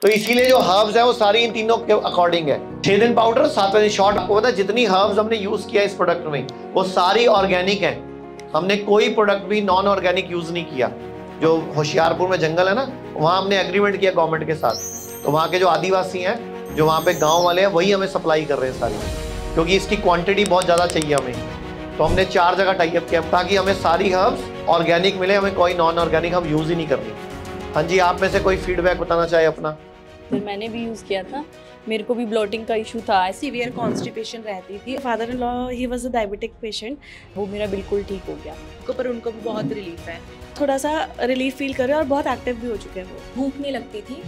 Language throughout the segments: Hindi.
तो इसीलिए जो हर्ब्स है वो सारी इन तीनों के अकॉर्डिंग है। 6 दिन पाउडर, 7वें दिन शॉर्ट। आपको पता है जितनी हर्ब्स हमने यूज किया इस प्रोडक्ट में वो सारी ऑर्गेनिक है। हमने कोई प्रोडक्ट भी नॉन ऑर्गेनिक यूज नहीं किया। जो होशियारपुर में जंगल है ना, वहाँ हमने एग्रीमेंट किया गवर्नमेंट के साथ, तो वहाँ के जो आदिवासी हैं, जो वहाँ पे गाँव वाले हैं, वही हमें सप्लाई कर रहे हैं सारी, क्योंकि इसकी क्वांटिटी बहुत ज़्यादा चाहिए हमें। तो हमने 4 जगह टाई अप किया ताकि हमें सारी हर्ब्स ऑर्गेनिक मिले, हमें कोई नॉन ऑर्गेनिक हम यूज़ ही नहीं करनी। हाँ जी, आप में से कोई फीडबैक बताना चाहे अपना? फिर मैंने भी यूज़ किया था, मेरे को भी ब्लोटिंग का इशू था, सीवियर कॉन्स्टिपेशन रहती थी। Father in law he was a diabetic patient, वो मेरा बिल्कुल ठीक हो गया। पर उनको भी बहुत रिलीफ है, थोड़ा सा रिलीफ फील कर रहे हैं और बहुत एक्टिव भी हो चुके हैं। वो भूख नहीं लगती थी,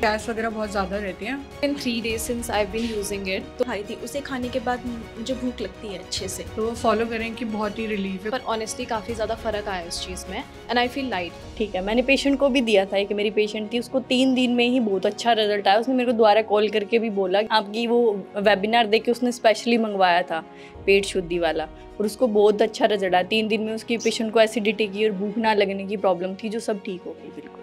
गैस वगैरह बहुत ज़्यादा रहती है। In 3 days since I been using it, तो खाई थी, उसे खाने के बाद मुझे भूख लगती है अच्छे से। तो फॉलो करें कि बहुत ही रिलीफ है। पर ऑनेस्टली काफ़ी ज़्यादा फ़र्क आया इस चीज़ में एंड आई फील लाइट। ठीक है, मैंने पेशेंट को भी दिया था कि मेरी पेशेंट थी, उसको 3 दिन में ही बहुत अच्छा रिजल्ट आया। उसने मेरे को दोबारा कॉल करके भी बोला, आपकी वो वेबिनार देख के उसने स्पेशली मंगवाया था पेट शुद्धि वाला, और उसको बहुत अच्छा रिजल्ट आया। 3 दिन में उसकी पेशेंट को एसिडिटी की और भूख ना लगने की प्रॉब्लम थी, जो सब ठीक हो गई बिल्कुल।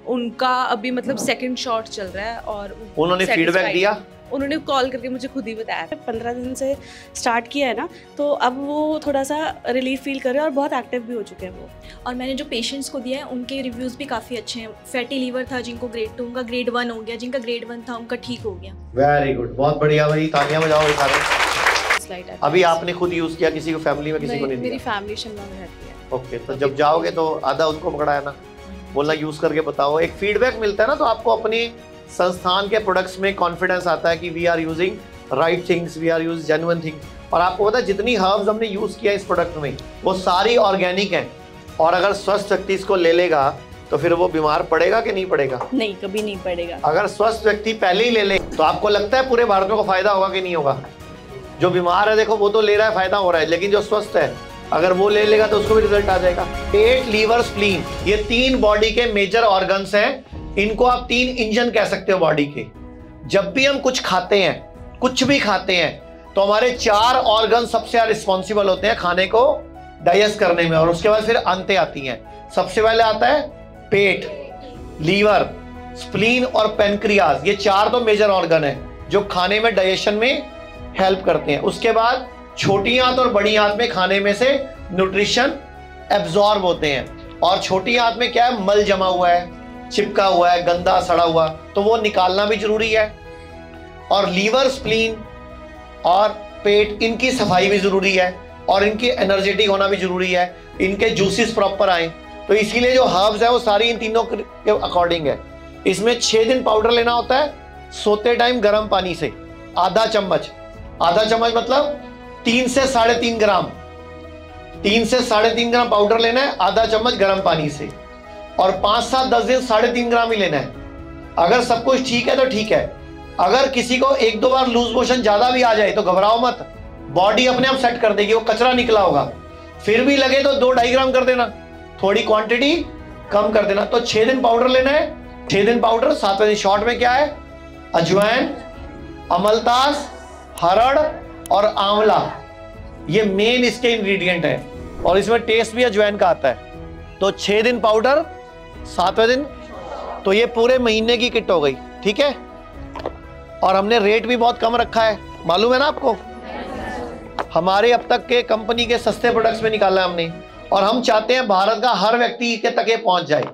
उनका अभी मतलब सेकंड शॉट चल रहा है और उन्होंने फीडबैक दिया, उन्होंने कॉल करके मुझे खुद ही बताया। 15 दिन से स्टार्ट किया है ना, तो अब वो थोड़ा सा रिलीफ फील कर रहे हैं और बहुत एक्टिव भी हो चुके हैं वो। और मैंने जो पेशेंट्स को दिया है उनके रिव्यूज़ भी काफ़ी अच्छे हैं। फैटी लीवर था जिनको ग्रेड 2, उनका ग्रेड 1 हो गया, जिनका ग्रेड 1 था उनका ठीक हो गया। वेरी गुड, बहुत बढ़िया भाई, तालियां बजाओ सारे। अभी आपने खुद यूज किया, किसी को फैमिली में किसी को नहीं दिया? मेरी फैमिली शिमला में रहती है। ओके, तो जब जाओगे तो आधा उनको पकड़ाया ना, बोलना यूज करके बताओ। एक फीडबैक मिलता है ना, तो आपको अपनी संस्थान के प्रोडक्ट्स में कॉन्फिडेंस आता है कि we are using right things, we are use genuine things. और आपको पता है जितनी हर्ब्स हमने यूज किया इस प्रोडक्ट में वो सारी ऑर्गेनिक हैं। और अगर स्वस्थ व्यक्ति इसको ले लेगा तो फिर वो बीमार पड़ेगा कि नहीं पड़ेगा? नहीं, कभी नहीं पड़ेगा। अगर स्वस्थ व्यक्ति पहले ही ले ले तो आपको लगता है पूरे भारत में को फायदा होगा कि नहीं होगा? जो बीमार है देखो वो तो ले रहा है, फायदा हो रहा है, लेकिन जो स्वस्थ है अगर वो ले लेगा तो उसको भी रिजल्ट आ जाएगा। पेट, लीवर, स्प्लीन, ये 3 बॉडी के मेजर ऑर्गन्स हैं। इनको आप 3 इंजन कह सकते हो बॉडी के। जब भी हम कुछ खाते हैं, कुछ भी खाते हैं, तो हमारे 4 ऑर्गन सबसे ज्यादा रिस्पॉन्सिबल होते हैं खाने को डाइजेस्ट करने में, और उसके बाद फिर अंतें आती हैं। सबसे पहले आता है पेट, लीवर, स्प्लीन और पेनक्रियाज। ये 4 तो मेजर ऑर्गन है जो खाने में डाइजेशन में हेल्प करते हैं। उसके बाद छोटी आंत और बड़ी आंत में खाने में से न्यूट्रिशन एब्जॉर्ब होते हैं, और छोटी आंत में क्या है, मल जमा हुआ है, चिपका हुआ है, गंदा सड़ा हुआ, तो वो निकालना भी जरूरी है। और लीवर, स्प्लीन और पेट, इनकी सफाई भी जरूरी है, और इनकी एनर्जेटिक होना भी जरूरी है, इनके जूसेस प्रॉपर आए। तो इसीलिए जो हर्ब्स है वो सारी इन तीनों के अकॉर्डिंग है। इसमें 6 दिन पाउडर लेना होता है, सोते टाइम गर्म पानी से आधा चम्मच मतलब 3 से 3.5 ग्राम, 3 से 3.5 ग्राम पाउडर लेना है आधा चम्मच गर्म पानी से, और 5, 7, 10 दिन 3.5 ग्राम ही लेना है। अगर सब कुछ ठीक है तो ठीक है। अगर किसी को 1-2 बार लूज मोशन ज्यादा भी आ जाए तो घबराओ मत, बॉडी अपने आप सेट कर देगी, वो कचरा निकला होगा। फिर भी लगे तो 2-2.5 ग्राम कर देना, थोड़ी क्वांटिटी कम कर देना। तो 6 दिन पाउडर लेना है, 6 दिन पाउडर। 7वें दिन शॉर्ट में क्या है, अजवाइन, अमलतास, हरड़ और आंवला, ये मेन इसके इंग्रेडिएंट है, और इसमें टेस्ट भी अजवाइन का आता है। तो 6 दिन पाउडर, 7वें दिन, तो ये पूरे महीने की किट हो गई, ठीक है। और हमने रेट भी बहुत कम रखा है, मालूम है ना आपको? हमारे अब तक के कंपनी के सस्ते प्रोडक्ट्स में निकाला है हमने, और हम चाहते हैं भारत का हर व्यक्ति के तक ये पहुंच जाए।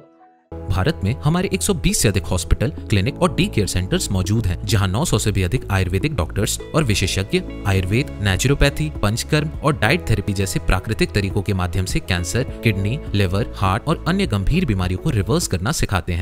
भारत में हमारे 120 से अधिक हॉस्पिटल, क्लिनिक और डी केयर सेंटर्स मौजूद हैं, जहां 900 से भी अधिक आयुर्वेदिक डॉक्टर्स और विशेषज्ञ आयुर्वेद, नेचुरोपैथी, पंचकर्म और डाइट थेरेपी जैसे प्राकृतिक तरीकों के माध्यम से कैंसर, किडनी, लिवर, हार्ट और अन्य गंभीर बीमारियों को रिवर्स करना सिखाते हैं।